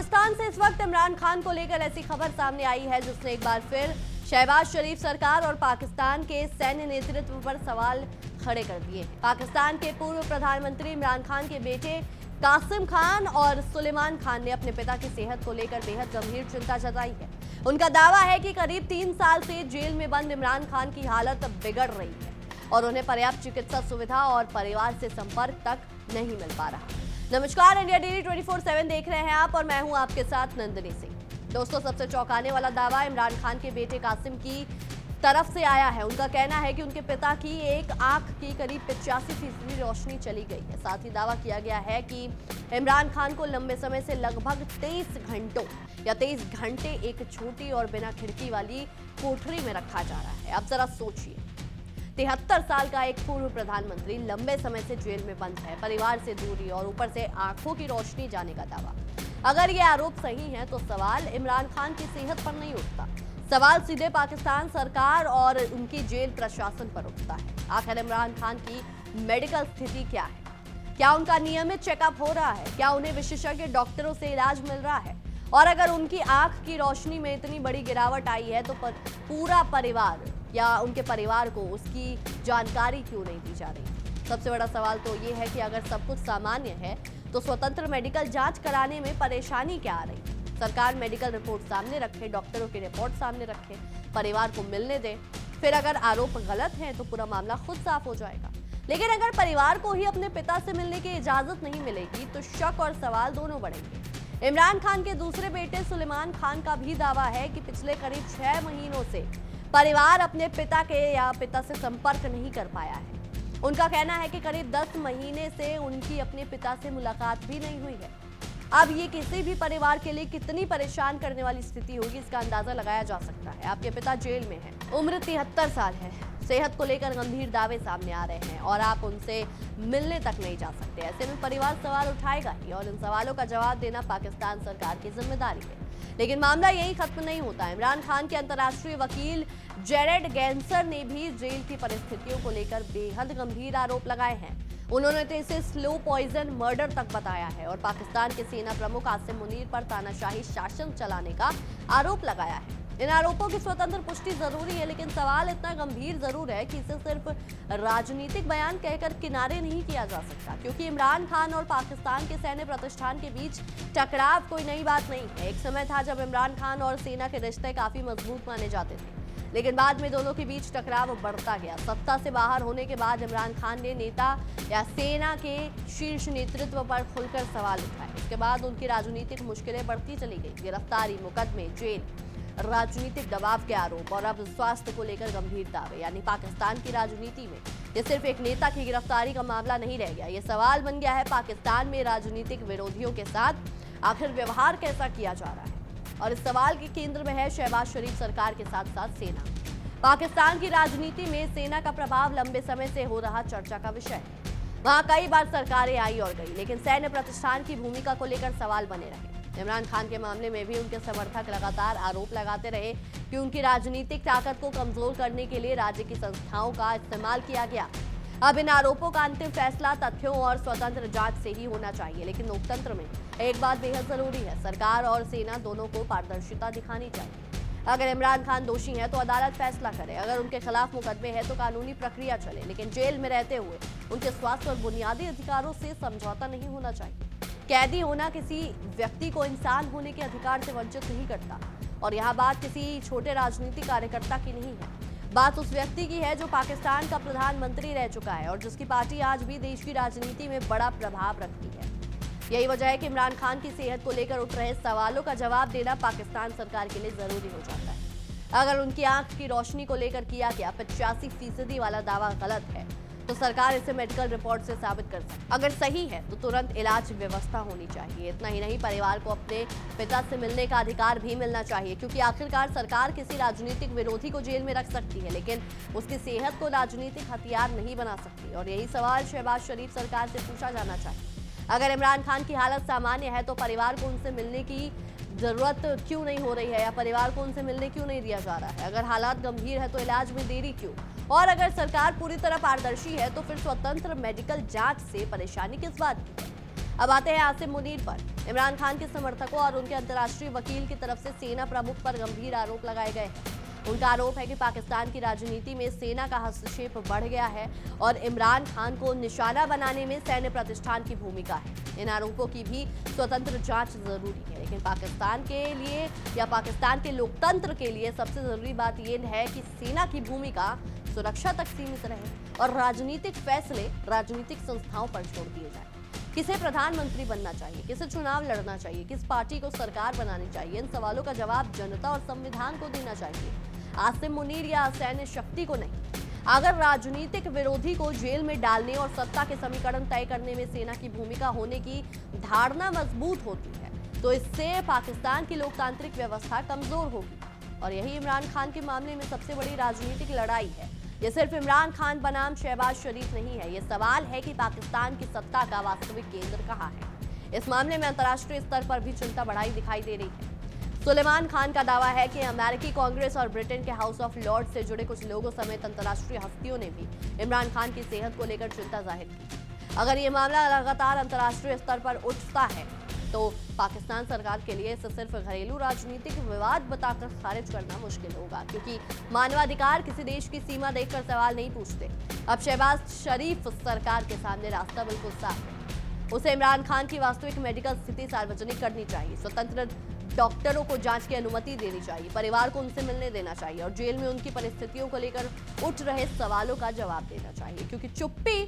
पाकिस्तान से इस वक्त इमरान खान को लेकर ऐसी खबर सामने आई है जिसने एक बार फिर शहबाज शरीफ सरकार और पाकिस्तान के सैन्य नेतृत्व पर सवाल खड़े कर दिए। पाकिस्तान के पूर्व प्रधानमंत्री इमरान खान के बेटे कासिम खान और सुलेमान खान ने अपने पिता की सेहत को लेकर बेहद गंभीर चिंता जताई है। उनका दावा है कि करीब 3 साल से जेल में बंद इमरान खान की हालत बिगड़ रही है और उन्हें पर्याप्त चिकित्सा सुविधा और परिवार से संपर्क तक नहीं मिल पा रहा। नमस्कार, इंडिया डेली 24/7 देख रहे हैं आप और मैं हूं आपके साथ नंदिनी सिंह। दोस्तों, सबसे चौंकाने वाला दावा इमरान खान के बेटे कासिम की तरफ से आया है। उनका कहना है कि उनके पिता की एक आंख की करीब 85% रोशनी चली गई है। साथ ही दावा किया गया है कि इमरान खान को लंबे समय से लगभग 23 घंटे एक छोटी और बिना खिड़की वाली कोठरी में रखा जा रहा है। अब जरा सोचिए, 73 साल का एक पूर्व प्रधानमंत्री लंबे समय से जेल में बंद है, परिवार से दूरी और ऊपर से आंखों की रोशनी जाने का दावा। अगर ये आरोप सही है तो सवाल इमरान खान की सेहत पर नहीं उठता, सवाल सीधे पाकिस्तान सरकार और उनकी जेल प्रशासन पर उठता है। आखिर इमरान खान की मेडिकल स्थिति क्या है? क्या उनका नियमित चेकअप हो रहा है? क्या उन्हें विशेषज्ञ डॉक्टरों से इलाज मिल रहा है? और अगर उनकी आंख की रोशनी में इतनी बड़ी गिरावट आई है तो पूरा परिवार या उनके परिवार को उसकी जानकारी क्यों नहीं दी जा रही? सबसे बड़ा सवाल तो ये है कि अगर सब कुछ सामान्य है तो स्वतंत्र मेडिकल जांच कराने में परेशानी क्या आ रही? सरकार मेडिकल रिपोर्ट सामने रखे, डॉक्टरों की रिपोर्ट सामने रखे, परिवार को मिलने दे, फिर अगर आरोप गलत है तो पूरा मामला खुद साफ हो जाएगा। लेकिन अगर परिवार को ही अपने पिता से मिलने की इजाजत नहीं मिलेगी तो शक और सवाल दोनों बढ़ेंगे। इमरान खान के दूसरे बेटे सुलेमान खान का भी दावा है कि पिछले करीब 6 महीनों से परिवार अपने पिता से संपर्क नहीं कर पाया है। उनका कहना है कि करीब 10 महीने से उनकी अपने पिता से मुलाकात भी नहीं हुई है। अब ये किसी भी परिवार के लिए कितनी परेशान करने वाली स्थिति होगी, इसका अंदाजा लगाया जा सकता है। आपके पिता जेल में हैं, उम्र 73 साल है, सेहत को लेकर गंभीर दावे सामने आ रहे हैं और आप उनसे मिलने तक नहीं जा सकते। ऐसे में परिवार सवाल उठाएगा ही और इन सवालों का जवाब देना पाकिस्तान सरकार की जिम्मेदारी है। लेकिन मामला यही खत्म नहीं होता। इमरान खान के अंतर्राष्ट्रीय वकील जेरेड गैंसर ने भी जेल की परिस्थितियों को लेकर बेहद गंभीर आरोप लगाए हैं। उन्होंने तो इसे स्लो पॉइजन मर्डर तक बताया है और पाकिस्तान के सेना प्रमुख आसिम मुनीर पर तानाशाही शासन चलाने का आरोप लगाया है। इन आरोपों की स्वतंत्र पुष्टि जरूरी है, लेकिन सवाल इतना गंभीर जरूर है कि इसे सिर्फ राजनीतिक बयान कहकर किनारे नहीं किया जा सकता, क्योंकि इमरान खान और पाकिस्तान के सैन्य प्रतिष्ठान के बीच टकराव कोई नई बात नहीं है। एक समय था जब इमरान खान और सेना के रिश्ते काफी मजबूत माने जाते थे, लेकिन बाद में दोनों के बीच टकराव बढ़ता गया। सत्ता से बाहर होने के बाद इमरान खान ने नेता या सेना के शीर्ष नेतृत्व पर खुलकर सवाल उठाए। इसके बाद उनकी राजनीतिक मुश्किलें बढ़ती चली गई। गिरफ्तारी, मुकदमे, जेल, राजनीतिक दबाव के आरोप और अब स्वास्थ्य को लेकर गंभीर दावे। यानी पाकिस्तान की राजनीति में ये सिर्फ एक नेता की गिरफ्तारी का मामला नहीं रह गया, ये सवाल बन गया है पाकिस्तान में राजनीतिक विरोधियों के साथ आखिर व्यवहार कैसा किया जा रहा है। और इस सवाल के केंद्र में है शहबाज शरीफ सरकार के साथ साथ सेना। पाकिस्तान की राजनीति में सेना का प्रभाव लंबे समय से हो रहा चर्चा का विषय है। वहां कई बार सरकारें आई और गई, लेकिन सैन्य प्रतिष्ठान की भूमिका को लेकर सवाल बने रहे। इमरान खान के मामले में भी उनके समर्थक लगातार आरोप लगाते रहे कि उनकी राजनीतिक ताकत को कमजोर करने के लिए राज्य की संस्थाओं का इस्तेमाल किया गया। अब इन आरोपों का अंतिम फैसला तथ्यों और स्वतंत्र जांच से ही होना चाहिए, लेकिन लोकतंत्र में एक बात बेहद जरूरी है, सरकार और सेना दोनों को पारदर्शिता दिखानी चाहिए। अगर इमरान खान दोषी हैं तो अदालत फैसला करे, अगर उनके खिलाफ मुकदमे हैं तो कानूनी प्रक्रिया चले, लेकिन जेल में रहते हुए उनके स्वास्थ्य और बुनियादी अधिकारों से समझौता नहीं होना चाहिए। कैदी होना किसी व्यक्ति को इंसान होने के अधिकार से वंचित नहीं करता, और यहाँ बात किसी छोटे राजनीतिक कार्यकर्ता की नहीं है, बात उस व्यक्ति की है जो पाकिस्तान का प्रधानमंत्री रह चुका है और जिसकी पार्टी आज भी देश की राजनीति में बड़ा प्रभाव रखती है। यही वजह है कि इमरान खान की सेहत को लेकर उठ रहे सवालों का जवाब देना पाकिस्तान सरकार के लिए जरूरी हो जाता है। अगर उनकी आंख की रोशनी को लेकर किया गया 85% वाला दावा गलत है तो सरकार इसे मेडिकल रिपोर्ट से साबित कर सकती है। अगर सही है तो तुरंत इलाज व्यवस्था होनी चाहिए। इतना ही नहीं, परिवार को अपने पिता से मिलने का अधिकार भी मिलना चाहिए, क्योंकि आखिरकार सरकार किसी राजनीतिक विरोधी को जेल में रख सकती है, लेकिन उसकी सेहत को राजनीतिक हथियार नहीं बना सकती। और यही सवाल शहबाज शरीफ सरकार से पूछा जाना चाहिए। अगर इमरान खान की हालत सामान्य है तो परिवार को उनसे मिलने की जरूरत क्यों नहीं हो रही है, या परिवार को उनसे मिलने क्यों नहीं दिया जा रहा है? अगर हालात गंभीर है तो इलाज में देरी क्यों? और अगर सरकार पूरी तरह पारदर्शी है तो फिर स्वतंत्र मेडिकल जांच से परेशानी किस बात की है? अब आते हैं आसिम मुनीर पर। इमरान खान के समर्थकों और उनके अंतर्राष्ट्रीय वकील की तरफ से सेना प्रमुख पर गंभीर आरोप लगाए गए हैं। उनका आरोप है कि पाकिस्तान की राजनीति में सेना का हस्तक्षेप बढ़ गया है और इमरान खान को निशाना बनाने में सैन्य प्रतिष्ठान की भूमिका है। इन आरोपों की भी स्वतंत्र जांच जरूरी है, लेकिन पाकिस्तान के लिए या पाकिस्तान के लोकतंत्र के लिए सबसे जरूरी बात यह है कि सेना की भूमिका सुरक्षा तक सीमित रहे और राजनीतिक फैसले राजनीतिक संस्थाओं पर छोड़ दिए जाए। किसे प्रधानमंत्री बनना चाहिए, किसे चुनाव लड़ना चाहिए, किस पार्टी को सरकार बनानी चाहिए, इन सवालों का जवाब जनता और संविधान को देना चाहिए, आसिम मुनीर या सैन्य शक्ति को नहीं। अगर राजनीतिक विरोधी को जेल में डालने और सत्ता के समीकरण तय करने में सेना की भूमिका होने की धारणा मजबूत होती है तो इससे पाकिस्तान की लोकतांत्रिक व्यवस्था कमजोर होगी। और यही इमरान खान के मामले में सबसे बड़ी राजनीतिक लड़ाई है। ये सिर्फ इमरान खान बनाम शहबाज शरीफ नहीं है, ये सवाल है कि पाकिस्तान की सत्ता का वास्तविक केंद्र कहाँ है। इस मामले में अंतर्राष्ट्रीय स्तर पर भी चिंता बढ़ाई दिखाई दे रही है। सुलेमान खान का दावा है कि अमेरिकी कांग्रेस और ब्रिटेन के हाउस ऑफ लॉर्ड से जुड़े कुछ लोगों समेत अंतर्राष्ट्रीय हस्तियों ने भी इमरान खान की सेहत को लेकर चिंता जाहिर की। अगर ये मामला लगातार अंतर्राष्ट्रीय स्तर पर उठता है तो पाकिस्तान सरकार के लिए इसे सिर्फ घरेलू राजनीतिक विवाद बताकर खारिज करना मुश्किल होगा, क्योंकि मानवाधिकार किसी देश की सीमा देखकर सवाल नहीं पूछते। अब शहबाज शरीफ सरकार के सामने रास्ता बिल्कुल साफ है। उसे इमरान खान की वास्तविक मेडिकल स्थिति सार्वजनिक करनी चाहिए, स्वतंत्र डॉक्टरों को जांच की अनुमति देनी चाहिए, परिवार को उनसे मिलने देना चाहिए और जेल में उनकी परिस्थितियों को लेकर उठ रहे सवालों का जवाब देना चाहिए, क्योंकि चुप्पी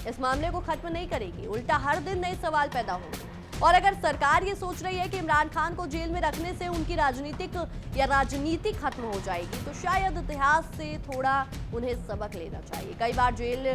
इस मामले को खत्म नहीं करेगी, उल्टा हर दिन नए सवाल पैदा होंगे। और अगर सरकार ये सोच रही है कि इमरान खान को जेल में रखने से उनकी राजनीति खत्म हो जाएगी तो शायद इतिहास से थोड़ा उन्हें सबक लेना चाहिए। कई बार जेल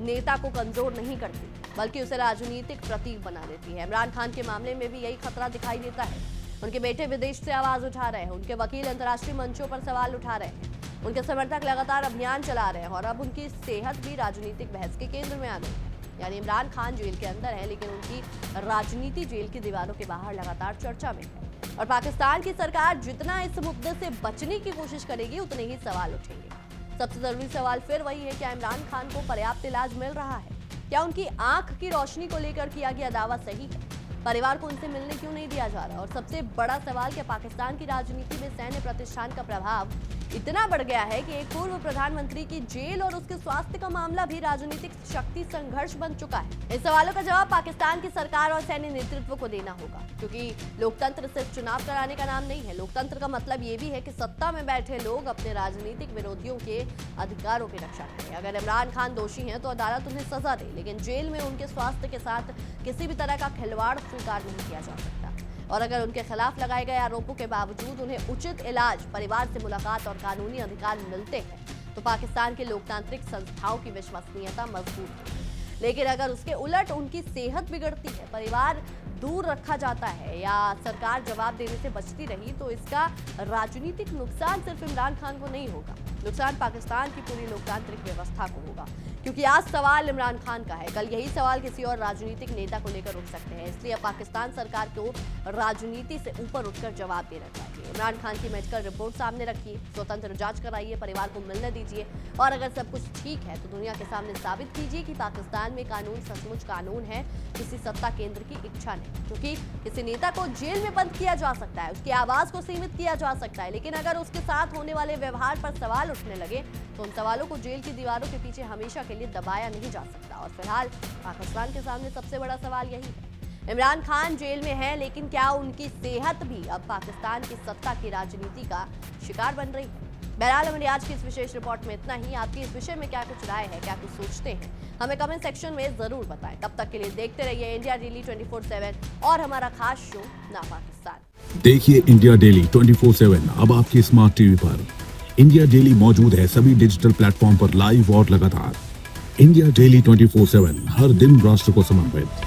नेता को कमजोर नहीं करती बल्कि उसे राजनीतिक प्रतीक बना देती है। इमरान खान के मामले में भी यही खतरा दिखाई देता है। उनके बेटे विदेश से आवाज उठा रहे हैं, उनके वकील अंतर्राष्ट्रीय मंचों पर सवाल उठा रहे हैं, उनके समर्थक लगातार अभियान चला रहे हैं और अब उनकी सेहत भी राजनीतिक बहस के केंद्र में आ गई है। यानी इमरान खान जेल के अंदर है लेकिन उनकी राजनीति जेल की दीवारों के बाहर लगातार चर्चा में है। और पाकिस्तान की सरकार जितना इस मुद्दे से बचने की कोशिश करेगी उतने ही सवाल उठेंगे। सबसे जरूरी सवाल फिर वही है, क्या इमरान खान को पर्याप्त इलाज मिल रहा है? क्या उनकी आंख की रोशनी को लेकर किया गया दावा सही है? परिवार को उनसे मिलने क्यों नहीं दिया जा रहा? और सबसे बड़ा सवाल, क्या पाकिस्तान की राजनीति में सैन्य प्रतिष्ठान का प्रभाव इतना बढ़ गया है कि एक पूर्व प्रधानमंत्री की जेल और उसके स्वास्थ्य का मामला भी राजनीतिक शक्ति संघर्ष बन चुका है? इन सवालों का जवाब पाकिस्तान की सरकार और सैन्य नेतृत्व को देना होगा, क्योंकि लोकतंत्र सिर्फ चुनाव कराने का नाम नहीं है। लोकतंत्र का मतलब ये भी है कि सत्ता में बैठे लोग अपने राजनीतिक विरोधियों के अधिकारों की रक्षा करें। अगर इमरान खान दोषी हैं तो अदालत उन्हें सजा दे, लेकिन जेल में उनके स्वास्थ्य के साथ किसी भी तरह का खिलवाड़ स्वीकार नहीं किया जा सकता। और अगर उनके खिलाफ लगाए गए आरोपों के बावजूद उन्हें उचित इलाज, परिवार से मुलाकात और कानूनी अधिकार मिलते हैं तो पाकिस्तान के लोकतांत्रिक संस्थाओं की विश्वसनीयता मजबूत है। लेकिन अगर उसके उलट उनकी सेहत बिगड़ती है, परिवार दूर रखा जाता है या सरकार जवाब देने से बचती रही तो इसका राजनीतिक नुकसान सिर्फ इमरान खान को नहीं होगा, नुकसान पाकिस्तान की पूरी लोकतांत्रिक व्यवस्था को होगा। क्योंकि आज सवाल इमरान खान का है, कल यही सवाल किसी और राजनीतिक नेता को लेकर उठ सकते हैं। इसलिए पाकिस्तान सरकार को राजनीति से ऊपर उठकर जवाब देना चाहिए। इमरान खान की मेडिकल रिपोर्ट सामने रखिए, स्वतंत्र जांच कराइए, परिवार को मिलने दीजिए और अगर सब कुछ ठीक है तो दुनिया के सामने साबित कीजिए कि पाकिस्तान में कानून सचमुच कानून है, किसी सत्ता केंद्र की इच्छा नहीं। क्योंकि किसी नेता को जेल में बंद किया जा सकता है, उसकी आवाज को सीमित किया जा सकता है, लेकिन अगर उसके साथ होने वाले व्यवहार पर सवाल उठने लगे तो उन सवालों को जेल की दीवारों के पीछे हमेशा के लिए दबाया नहीं जा सकता। और फिलहाल पाकिस्तान के सामने सबसे बड़ा सवाल यही है। इमरान खान जेल में है, लेकिन क्या उनकी सेहत भी अब पाकिस्तान की सत्ता की राजनीति का शिकार बन रही है? बहरहाल हमारी आज की इस विशेष रिपोर्ट में इतना ही। आपकी इस विषय में क्या कुछ राय है, क्या कुछ सोचते हैं, हमें कमेंट सेक्शन में जरूर बताएं। तब तक के लिए देखते रहिए इंडिया डेली 24/7 और हमारा खास शो ना पाकिस्तान। देखिए इंडिया डेली 24/7 अब आपकी स्मार्ट टीवी पर। इंडिया डेली मौजूद है सभी डिजिटल प्लेटफॉर्म पर लाइव और लगातार। इंडिया डेली 24/7 हर दिन राष्ट्र को समर्पित।